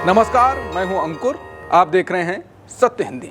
नमस्कार, मैं हूं अंकुर। आप देख रहे हैं सत्य हिंदी।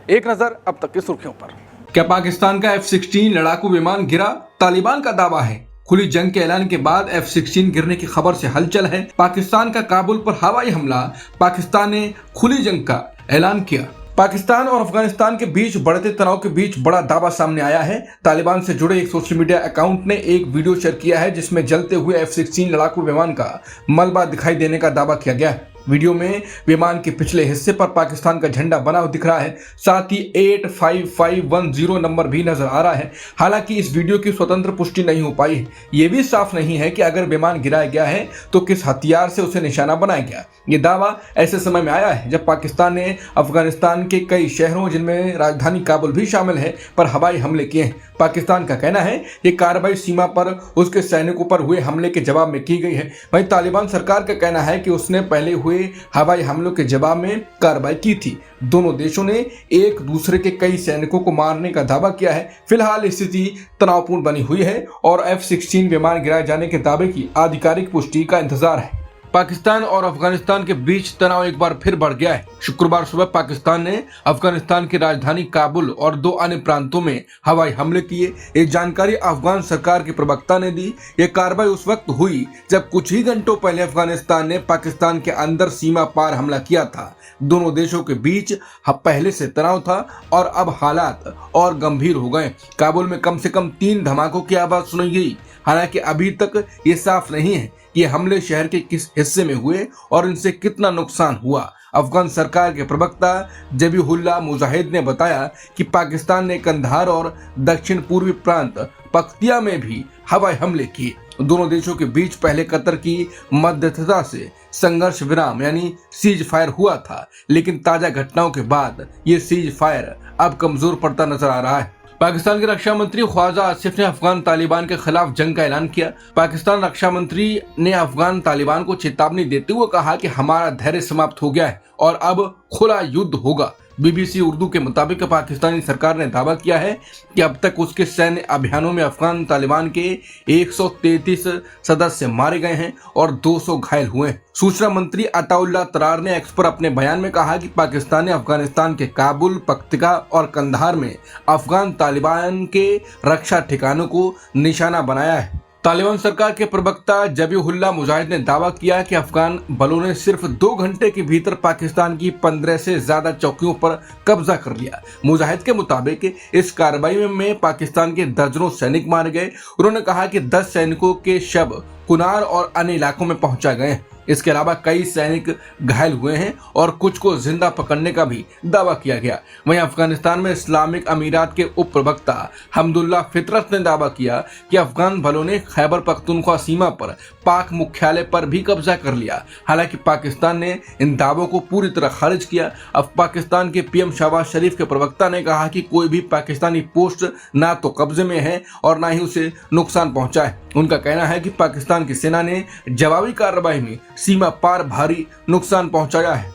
एक नजर अब तक की सुर्खियों पर। क्या पाकिस्तान का F-16 लड़ाकू विमान गिरा? तालिबान का दावा है। खुली जंग के ऐलान के बाद F-16 गिरने की खबर से हलचल है। पाकिस्तान का काबुल पर हवाई हमला। पाकिस्तान ने खुली जंग का ऐलान किया। पाकिस्तान और अफगानिस्तान के बीच बढ़ते तनाव के बीच बड़ा दावा सामने आया है। तालिबान से जुड़े एक सोशल मीडिया अकाउंट ने एक वीडियो शेयर किया है जिसमें जलते हुए F-16 लड़ाकू विमान का मलबा दिखाई देने का दावा किया गया है। वीडियो में विमान के पिछले हिस्से पर पाकिस्तान का झंडा बना हुआ दिख रहा है। साथ ही 85510 नंबर भी नजर आ रहा है। हालांकि इस वीडियो की स्वतंत्र पुष्टि नहीं हो पाई है। ये भी साफ नहीं है कि अगर विमान गिराया गया है तो किस हथियार से उसे निशाना बनाया गया। ये दावा ऐसे समय में आया है जब पाकिस्तान ने अफगानिस्तान के कई शहरों जिनमें राजधानी काबुल भी शामिल है पर हवाई हमले किए हैं। पाकिस्तान का कहना है ये कार्रवाई सीमा पर उसके सैनिकों पर हुए हमले के जवाब में की गई है। वहीं तालिबान सरकार का कहना है कि उसने पहले हुए हवाई हमलों के जवाब में कार्रवाई की थी। दोनों देशों ने एक दूसरे के कई सैनिकों को मारने का दावा किया है। फिलहाल स्थिति तनावपूर्ण बनी हुई है और F-16 विमान गिराए जाने के दावे की आधिकारिक पुष्टि का इंतजार है। पाकिस्तान और अफगानिस्तान के बीच तनाव एक बार फिर बढ़ गया है। शुक्रवार सुबह पाकिस्तान ने अफगानिस्तान की राजधानी काबुल और 2 अन्य प्रांतों में हवाई हमले किए। ये जानकारी अफगान सरकार के प्रवक्ता ने दी। ये कार्रवाई उस वक्त हुई जब कुछ ही घंटों पहले अफगानिस्तान ने पाकिस्तान के अंदर सीमा पार हमला किया था। दोनों देशों के बीच पहले से तनाव था और अब हालात और गंभीर हो गए। काबुल में कम से कम 3 धमाकों की आवाज सुनी गई। हालांकि अभी तक ये साफ नहीं है कि हमले शहर के किस हिस्से में हुए और इनसे कितना नुकसान हुआ। अफगान सरकार के प्रवक्ता जबीहुल्लाह मुजाहिद ने बताया कि पाकिस्तान ने कंधार और दक्षिण पूर्वी प्रांत पख्तिया में भी हवाई हमले किए। दोनों देशों के बीच पहले कतर की मध्यस्थता से संघर्ष विराम यानी सीज फायर हुआ था, लेकिन ताजा घटनाओं के बाद ये सीज फायर अब कमजोर पड़ता नजर आ रहा है। पाकिस्तान के रक्षा मंत्री ख्वाजा आसिफ ने अफगान तालिबान के खिलाफ जंग का ऐलान किया। पाकिस्तान रक्षा मंत्री ने अफगान तालिबान को चेतावनी देते हुए कहा कि हमारा धैर्य समाप्त हो गया है और अब खुला युद्ध होगा। BBC उर्दू के मुताबिक पाकिस्तानी सरकार ने दावा किया है कि अब तक उसके सैन्य अभियानों में अफगान तालिबान के 133 सदस्य मारे गए हैं और 200 घायल हुए हैं। सूचना मंत्री अताउल्लाह तरार ने एक्स पर अपने बयान में कहा कि पाकिस्तान ने अफगानिस्तान के काबुल, पख्तिया और कंधार में अफगान तालिबान के रक्षा ठिकानों को निशाना बनाया है। तालिबान सरकार के प्रवक्ता जबीहुल्लाह मुजाहिद ने दावा किया कि अफगान बलों ने सिर्फ 2 घंटे के भीतर पाकिस्तान की 15 से ज्यादा चौकियों पर कब्जा कर लिया। मुजाहिद के मुताबिक इस कार्रवाई में पाकिस्तान के दर्जनों सैनिक मारे गए। उन्होंने कहा कि 10 सैनिकों के शव कुनार और अन्य इलाकों में पहुंचा गए हैं। इसके अलावा कई सैनिक घायल हुए हैं और कुछ को जिंदा पकड़ने का भी दावा किया गया। वहीं अफगानिस्तान में इस्लामिक अमीरात के उप प्रवक्ता हमदुल्ला फितरत ने दावा किया कि अफगान बलों ने खैबर पख्तूनख्वा सीमा पर पाक मुख्यालय पर भी कब्जा कर लिया। हालांकि पाकिस्तान ने इन दावों को पूरी तरह खारिज किया। अब पाकिस्तान के PM शहबाज शरीफ के प्रवक्ता ने कहा कि कोई भी पाकिस्तानी पोस्ट ना तो कब्जे में है और ना ही उसे नुकसान पहुंचा है। उनका कहना है कि पाकिस्तान की सेना ने जवाबी कार्रवाई में सीमा पार भारी नुकसान पहुंचाया है।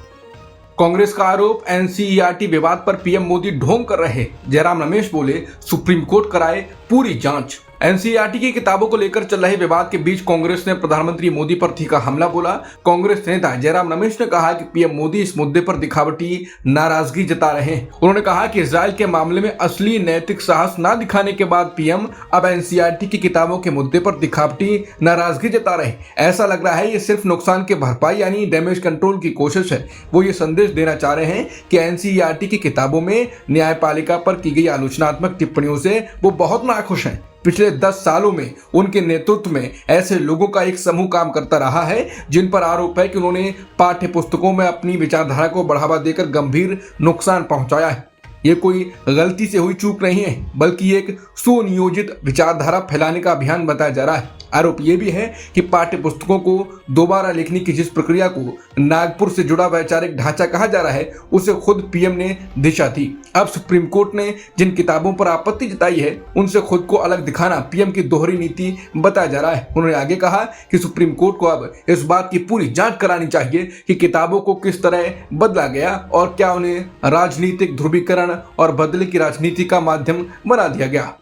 कांग्रेस का आरोप NCERT विवाद पर PM मोदी ढोंग कर रहे। जयराम रमेश बोले सुप्रीम कोर्ट कराए पूरी जांच। NCERT की किताबों को लेकर चल रहे विवाद के बीच कांग्रेस ने प्रधानमंत्री मोदी पर तीखा हमला बोला। कांग्रेस नेता जयराम रमेश ने कहा कि PM मोदी इस मुद्दे पर दिखावटी नाराजगी जता रहे हैं। उन्होंने कहा कि इजराइल के मामले में असली नैतिक साहस न दिखाने के बाद PM अब NCERT की किताबों के मुद्दे पर दिखावटी नाराजगी जता रहे। ऐसा लग रहा है ये सिर्फ नुकसान के भरपाई यानी डैमेज कंट्रोल की कोशिश है। वो ये संदेश देना चाह रहे हैं कि NCERT की किताबों में न्यायपालिका पर की गई आलोचनात्मक टिप्पणियों से वो बहुत नाखुश हैं। पिछले 10 सालों में उनके नेतृत्व में ऐसे लोगों का एक समूह काम करता रहा है जिन पर आरोप है कि उन्होंने पाठ्य पुस्तकों में अपनी विचारधारा को बढ़ावा देकर गंभीर नुकसान पहुंचाया है। ये कोई गलती से हुई चूक नहीं है बल्कि एक सुनियोजित विचारधारा फैलाने का अभियान बताया जा रहा है। आरोप ये भी है कि पाठ्य पुस्तकों को दोबारा लिखने की जिस प्रक्रिया को नागपुर से जुड़ा वैचारिक ढांचा कहा जा रहा है उसे खुद PM ने दिशा दी। अब सुप्रीम कोर्ट ने जिन किताबों पर आपत्ति जताई है उनसे खुद को अलग दिखाना PM की दोहरी नीति बताया जा रहा है। उन्होंने आगे कहा कि सुप्रीम कोर्ट को अब इस बात की पूरी जांच करानी चाहिए कि किताबों को किस तरह बदला गया और क्या उन्हें राजनीतिक ध्रुवीकरण और बदले की राजनीति का माध्यम बना दिया गया।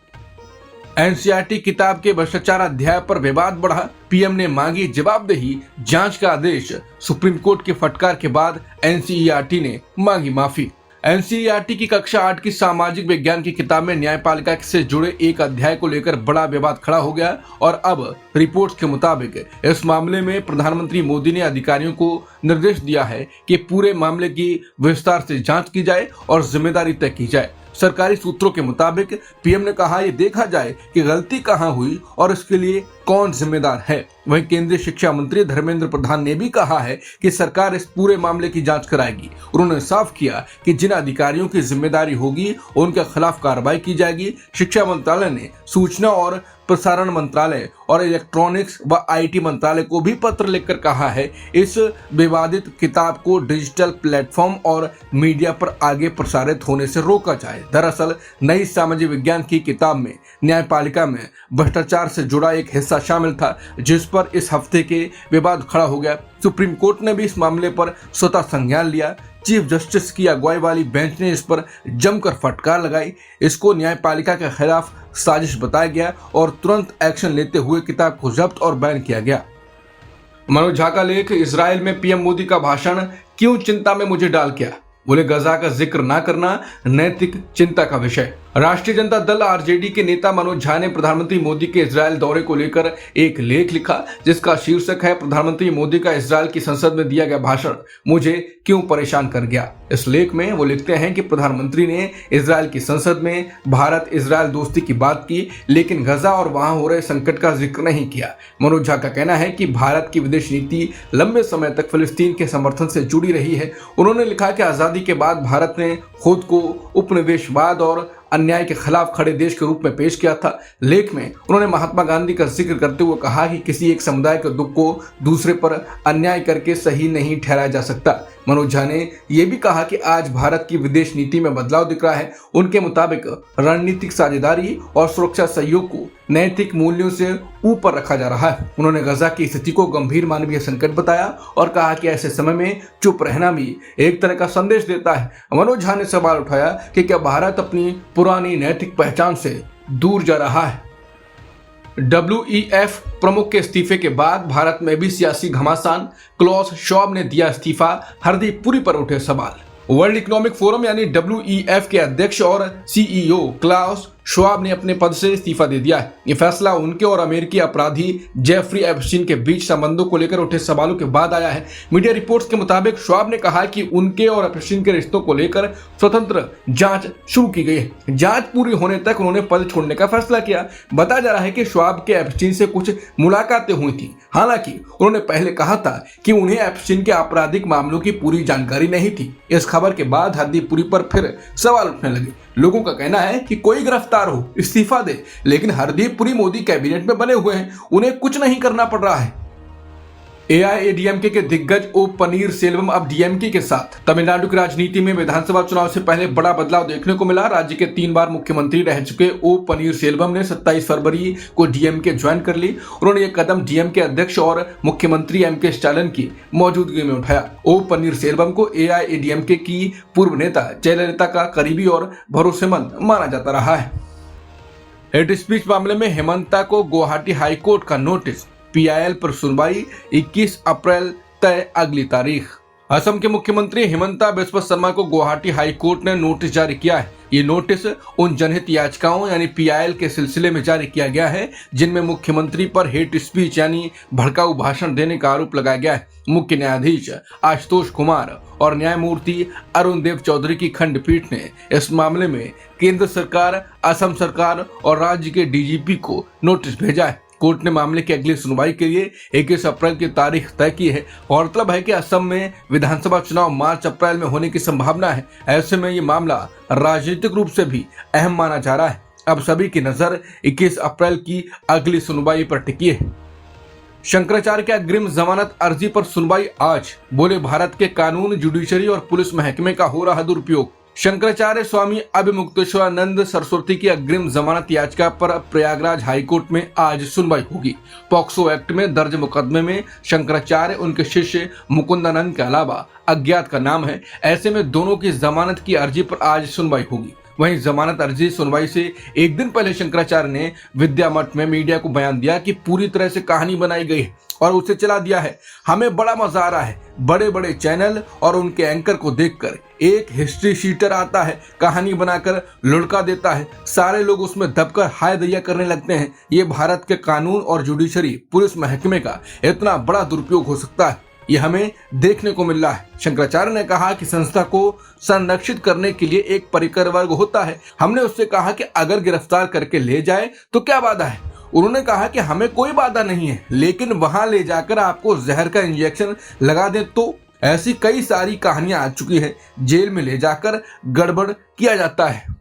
एनसीईआरटी किताब के भ्रष्टाचार अध्याय पर विवाद बढ़ा, पीएम ने मांगी जवाबदेही, जांच का आदेश। सुप्रीम कोर्ट के फटकार के बाद एनसीईआरटी ने मांगी माफी। एनसीईआरटी की कक्षा 8 की सामाजिक विज्ञान की किताब में न्यायपालिका से जुड़े एक अध्याय को लेकर बड़ा विवाद खड़ा हो गया और अब रिपोर्ट्स के मुताबिक इस मामले में प्रधानमंत्री मोदी ने अधिकारियों को निर्देश दिया है कि पूरे मामले की विस्तार से जांच की जाए और जिम्मेदारी तय की जाए। सरकारी सूत्रों के मुताबिक पीएम ने कहा ये देखा जाए कि गलती कहां हुई और इसके लिए कौन जिम्मेदार है। वहीं केंद्रीय शिक्षा मंत्री धर्मेंद्र प्रधान ने भी कहा है कि सरकार इस पूरे मामले की जांच कराएगी। उन्होंने साफ किया कि जिन अधिकारियों की जिम्मेदारी होगी उनके खिलाफ कार्रवाई की जाएगी। शिक्षा मंत्रालय ने सूचना और प्रसारण मंत्रालय और इलेक्ट्रॉनिक्स व आईटी मंत्रालय को भी पत्र लिखकर कहा है इस विवादित किताब को डिजिटल प्लेटफॉर्म और मीडिया पर आगे प्रसारित होने से रोका जाए। दरअसल नई सामाजिक विज्ञान की किताब में न्यायपालिका में भ्रष्टाचार से जुड़ा एक हिस्सा शामिल था, जिस पर इस हफ्ते के विवाद खड़ा हो गया। सुप्रीम कोर्ट ने भी इस मामले पर स्वतः संज्ञान लिया। चीफ जस्टिस की अगुवाई वाली बेंच ने इस पर जमकर फटकार लगाई। इसको न्यायपालिका के खिलाफ साजिश बताया गया और तुरंत एक्शन लेते हुए किताब को जब्त और बैन किया गया। मनोज झा का लेख, इजराइल में पीएम मोदी का भाषण क्यों चिंता में मुझे डाल किया। बोले गजा का जिक्र ना करना नैतिक चिंता का विषय। राष्ट्रीय जनता दल आरजेडी के नेता मनोज झा ने प्रधानमंत्री मोदी के इजराइल दौरे को लेकर एक लेख लिखा, जिसका शीर्षक है प्रधानमंत्री मोदी का इजराइल की संसद में दिया गया भाषण मुझे क्यों परेशान कर गया। इस लेख में वो लिखते हैं कि प्रधानमंत्री ने इजराइल की संसद में भारत इजराइल दोस्ती की बात की, लेकिन गजा और वहां हो रहे संकट का जिक्र नहीं किया। मनोज झा का कहना है कि भारत की विदेश नीति लंबे समय तक फिलिस्तीन के समर्थन से जुड़ी रही है। उन्होंने लिखा कि आजादी के बाद भारत ने खुद को उपनिवेशवाद और अन्याय के खिलाफ खड़े देश के रूप में पेश किया था। लेख में उन्होंने महात्मा गांधी का जिक्र करते हुए कहा कि किसी एक समुदाय के दुख को दूसरे पर अन्याय करके सही नहीं ठहराया जा सकता। मनोज झा ने यह भी कहा कि आज भारत की विदेश नीति में बदलाव दिख रहा है। उनके मुताबिक रणनीतिक साझेदारी और सुरक्षा सहयोग को नैतिक मूल्यों से ऊपर रखा जा रहा है। उन्होंने गजा की स्थिति को गंभीर मानवीय संकट बताया और कहा कि ऐसे समय में चुप रहना भी एक तरह का संदेश देता है। मनोज झा ने सवाल उठाया कि क्या भारत अपनी पुरानी नैतिक पहचान से दूर जा रहा है। WEF प्रमुख के इस्तीफे के बाद भारत में भी सियासी घमासान। क्लॉस श्वाब ने दिया इस्तीफा, हरदीप पुरी पर उठे सवाल। वर्ल्ड इकोनॉमिक फोरम यानी WEF के अध्यक्ष और CEO क्लॉस श्वाब ने अपने पद से इस्तीफा दे दिया है। ये फैसला उनके और अमेरिकी अपराधी जेफरी एप्स्टीन के बीच संबंधों को लेकर उठे सवालों के बाद आया है। मीडिया रिपोर्ट्स के मुताबिक श्वाब ने कहा कि उनके और एप्स्टीन के रिश्तों को लेकर स्वतंत्र जांच शुरू की गई है। जांच पूरी होने तक उन्होंने पद छोड़ने का फैसला किया। बताया जा रहा है कि श्वाब के एप्स्टीन से कुछ मुलाकातें हुई थी। हालांकि उन्होंने पहले कहा था कि उन्हें एप्स्टीन के आपराधिक मामलों की पूरी जानकारी नहीं थी। इस खबर के बाद हरदीप पुरी पर फिर सवाल उठने लगे। लोगों का कहना है कि कोई गिरफ्तार हो इस्तीफा दे, लेकिन हरदीप पुरी मोदी कैबिनेट में बने हुए हैं, उन्हें कुछ नहीं करना पड़ रहा है। AIADMK के दिग्गज ओ पनीरसेल्वम अब DMK के साथ। तमिलनाडु की राजनीति में विधानसभा चुनाव से पहले बड़ा बदलाव देखने को मिला। राज्य के 3 बार मुख्यमंत्री रह चुके ओ पनीरसेल्वम ने 27 फरवरी को DMK ज्वाइन कर ली। उन्होंने ये कदम DMK अध्यक्ष और मुख्यमंत्री MK स्टालिन की मौजूदगी में उठाया। ओ पनीरसेल्वम को AIADMK की पूर्व नेता जयललिता का करीबी और भरोसेमंद माना जाता रहा है। हेट स्पीच मामले में हेमंता को गुवाहाटी हाईकोर्ट का नोटिस। PIL पर सुनवाई 21 अप्रैल तय अगली तारीख। असम के मुख्यमंत्री हिमंता बिस्वा शर्मा को गुवाहाटी हाई कोर्ट ने नोटिस जारी किया है। ये नोटिस उन जनहित याचिकाओं यानी PIL के सिलसिले में जारी किया गया है जिनमें मुख्यमंत्री पर हेट स्पीच यानी भड़काऊ भाषण देने का आरोप लगाया गया है। मुख्य न्यायाधीश आशुतोष कुमार और न्यायमूर्ति अरुण देव चौधरी की खंडपीठ ने इस मामले में केंद्र सरकार, असम सरकार और राज्य के DGP को नोटिस भेजा है। कोर्ट ने मामले की अगली सुनवाई के लिए 21 अप्रैल की तारीख तय की है। गौरतलब है कि असम में विधानसभा चुनाव मार्च-अप्रैल में होने की संभावना है। ऐसे में ये मामला राजनीतिक रूप से भी अहम माना जा रहा है। अब सभी की नजर 21 अप्रैल की अगली सुनवाई पर टिकी है। शंकराचार्य के अग्रिम जमानत अर्जी पर सुनवाई आज। बोले भारत के कानून, जुडिशरी और पुलिस महकमे का हो रहा दुरुपयोग। शंकराचार्य स्वामी अभिमुक्तेश्वरानंद सरस्वती की अग्रिम जमानत याचिका पर प्रयागराज हाईकोर्ट में आज सुनवाई होगी। पॉक्सो एक्ट में दर्ज मुकदमे में शंकराचार्य, उनके शिष्य मुकुंदानंद के अलावा अज्ञात का नाम है। ऐसे में दोनों की जमानत की अर्जी पर आज सुनवाई होगी। वहीं जमानत अर्जी सुनवाई से एक दिन पहले शंकराचार्य ने विद्या मठ में मीडिया को बयान दिया कि पूरी तरह से कहानी बनाई गई है और उसे चला दिया है। हमें बड़ा मजा आ रहा है। बड़े बड़े चैनल और उनके एंकर को देखकर एक हिस्ट्री शीटर आता है, कहानी बनाकर लुढ़का देता है, सारे लोग उसमें दबकर हाय दैया करने लगते हैं। ये भारत के कानून और जुडिशरी पुलिस महकमे का इतना बड़ा दुरुपयोग हो सकता है, ये हमें देखने को मिल रहा है। शंकराचार्य ने कहा कि संस्था को संरक्षित करने के लिए एक परिकर वर्ग होता है। हमने उससे कहा कि अगर गिरफ्तार करके ले जाए तो क्या बाधा है। उन्होंने कहा कि हमें कोई बाधा नहीं है, लेकिन वहां ले जाकर आपको जहर का इंजेक्शन लगा दे तो। ऐसी कई सारी कहानियां आ चुकी है। जेल में ले जाकर गड़बड़ किया जाता है।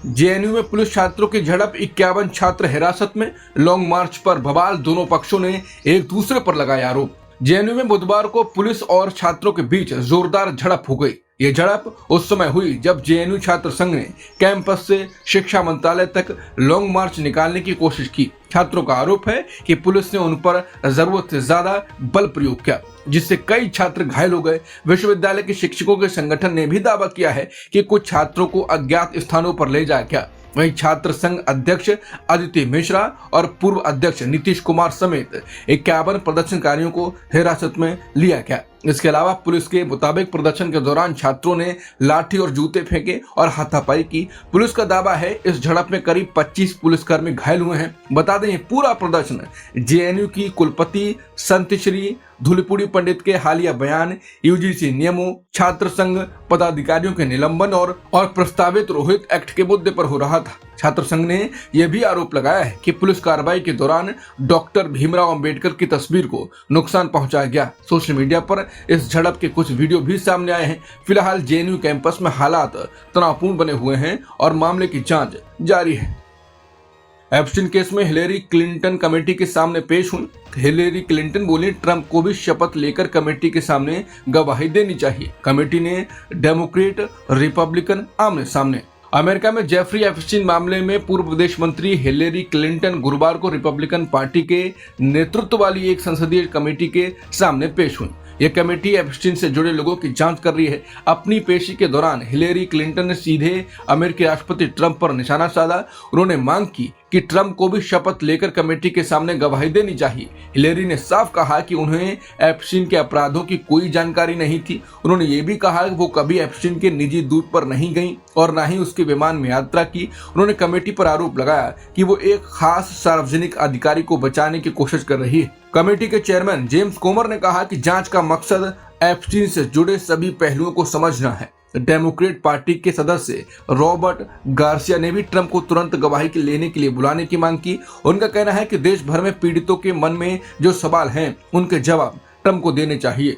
जेएनयू में पुलिस छात्रों की झड़प, 51 छात्र हिरासत में। लॉन्ग मार्च पर बवाल, दोनों पक्षों ने एक दूसरे पर लगाए आरोप। जेएनयू में बुधवार को पुलिस और छात्रों के बीच जोरदार झड़प हो गई। ये झड़प उस समय हुई जब जेएनयू छात्र संघ ने कैंपस से शिक्षा मंत्रालय तक लॉन्ग मार्च निकालने की कोशिश की। छात्रों का आरोप है कि पुलिस ने उन पर जरूरत से ज्यादा बल प्रयोग किया, जिससे कई छात्र घायल हो गए। विश्वविद्यालय के शिक्षकों के संगठन ने भी दावा किया है कि कुछ छात्रों को अज्ञात स्थानों पर ले जाया गया। वहीं छात्र संघ अध्यक्ष अदिति मिश्रा और पूर्व अध्यक्ष नीतीश कुमार समेत 51 प्रदर्शनकारियों को हिरासत में लिया गया। इसके अलावा पुलिस के मुताबिक प्रदर्शन के दौरान छात्रों ने लाठी और जूते फेंके और हाथापाई की। पुलिस का दावा है इस झड़प में करीब 25 पुलिसकर्मी घायल हुए हैं। बता दें पूरा प्रदर्शन जेएनयू की कुलपति संतश्री धूलिपुड़ी पंडित के हालिया बयान, यूजीसी नियमों, छात्र संघ पदाधिकारियों के निलंबन और प्रस्तावित रोहित एक्ट के मुद्दे पर हो रहा था। छात्र संघ ने यह भी आरोप लगाया है कि पुलिस कार्रवाई के दौरान डॉक्टर भीमराव अंबेडकर की तस्वीर को नुकसान पहुंचाया गया। सोशल मीडिया पर इस झड़प के कुछ वीडियो भी सामने आए हैं। फिलहाल जेएनयू कैंपस में हालात तनावपूर्ण बने हुए हैं और मामले की जांच जारी है। एप्स्टीन केस में हिलेरी क्लिंटन कमेटी के सामने पेश हुई। हिलेरी क्लिंटन बोली, ट्रंप को भी शपथ लेकर कमेटी के सामने गवाही देनी चाहिए। कमेटी ने डेमोक्रेट रिपब्लिकन आमने सामने। अमेरिका में जेफरी एप्स्टीन मामले में पूर्व विदेश मंत्री हिलेरी क्लिंटन गुरुवार को रिपब्लिकन पार्टी के नेतृत्व वाली एक संसदीय कमेटी के सामने पेश हुई। यह कमेटी एप्स्टीन से जुड़े लोगों की जांच कर रही है। अपनी पेशी के दौरान हिलेरी क्लिंटन ने सीधे अमेरिकी राष्ट्रपति ट्रंप पर निशाना साधा। उन्होंने मांग की कि ट्रंप को भी शपथ लेकर कमेटी के सामने गवाही देनी चाहिए। हिलेरी ने साफ कहा कि उन्हें एप्स्टीन के अपराधों की कोई जानकारी नहीं थी। उन्होंने ये भी कहा कि वो कभी एप्स्टीन के निजी दूत पर नहीं गईं और न ही उसके विमान में यात्रा की। उन्होंने कमेटी पर आरोप लगाया कि वो एक खास सार्वजनिक अधिकारी को बचाने की कोशिश कर रही है। कमेटी के चेयरमैन जेम्स कोमर ने कहा कि जांच का मकसद एप्स्टीन से जुड़े सभी पहलुओं को समझना है। डेमोक्रेट पार्टी के सदस्य रॉबर्ट गार्सिया ने भी ट्रंप को तुरंत गवाही लेने के लिए बुलाने की मांग की। उनका कहना है कि देश भर में पीड़ितों के मन में जो सवाल हैं, उनके जवाब ट्रंप को देने चाहिए।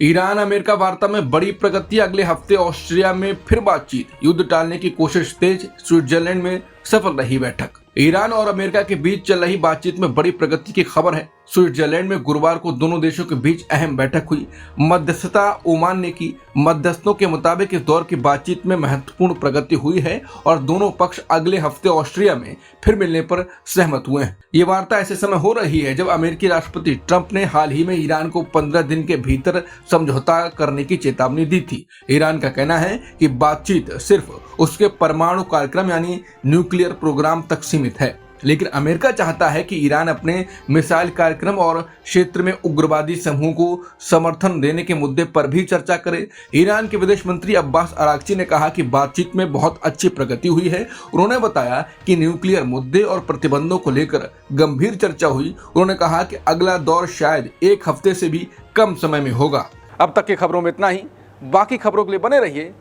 ईरान अमेरिका वार्ता में बड़ी प्रगति, अगले हफ्ते ऑस्ट्रिया में फिर बातचीत, युद्ध टालने की कोशिश तेज, स्विट्जरलैंड में सफल रही बैठक। ईरान और अमेरिका के बीच चल रही बातचीत में बड़ी प्रगति की खबर है। स्विट्जरलैंड में गुरुवार को दोनों देशों के बीच अहम बैठक हुई। मध्यस्थता ओमान ने की। मध्यस्थों के मुताबिक इस दौर की बातचीत में महत्वपूर्ण प्रगति हुई है और दोनों पक्ष अगले हफ्ते ऑस्ट्रिया में फिर मिलने पर सहमत हुए हैं। ये वार्ता ऐसे समय हो रही है जब अमेरिकी राष्ट्रपति ट्रंप ने हाल ही में ईरान को 15 दिन के भीतर समझौता करने की चेतावनी दी थी। ईरान का कहना है कि बातचीत सिर्फ उसके परमाणु कार्यक्रम यानी न्यूक्लियर प्रोग्राम तक सीमित है, लेकिन अमेरिका चाहता है कि ईरान अपने मिसाइल कार्यक्रम और क्षेत्र में उग्रवादी समूहों को समर्थन देने के मुद्दे पर भी चर्चा करे। ईरान के विदेश मंत्री अब्बास अराक्ची ने कहा कि बातचीत में बहुत अच्छी प्रगति हुई है। उन्होंने बताया कि न्यूक्लियर मुद्दे और प्रतिबंधों को लेकर गंभीर चर्चा हुई। उन्होंने कहा कि अगला दौर शायद एक हफ्ते से भी कम समय में होगा। अब तक की खबरों में इतना ही। बाकी खबरों के लिए बने रहिए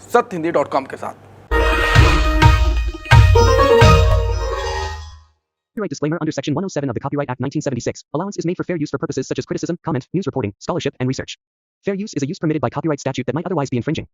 सत्यहिंदी.com के साथ। Copyright disclaimer under Section 107 of the Copyright Act 1976. Allowance is made for fair use for purposes such as criticism, comment, news reporting, scholarship, and research. Fair use is a use permitted by copyright statute that might otherwise be infringing.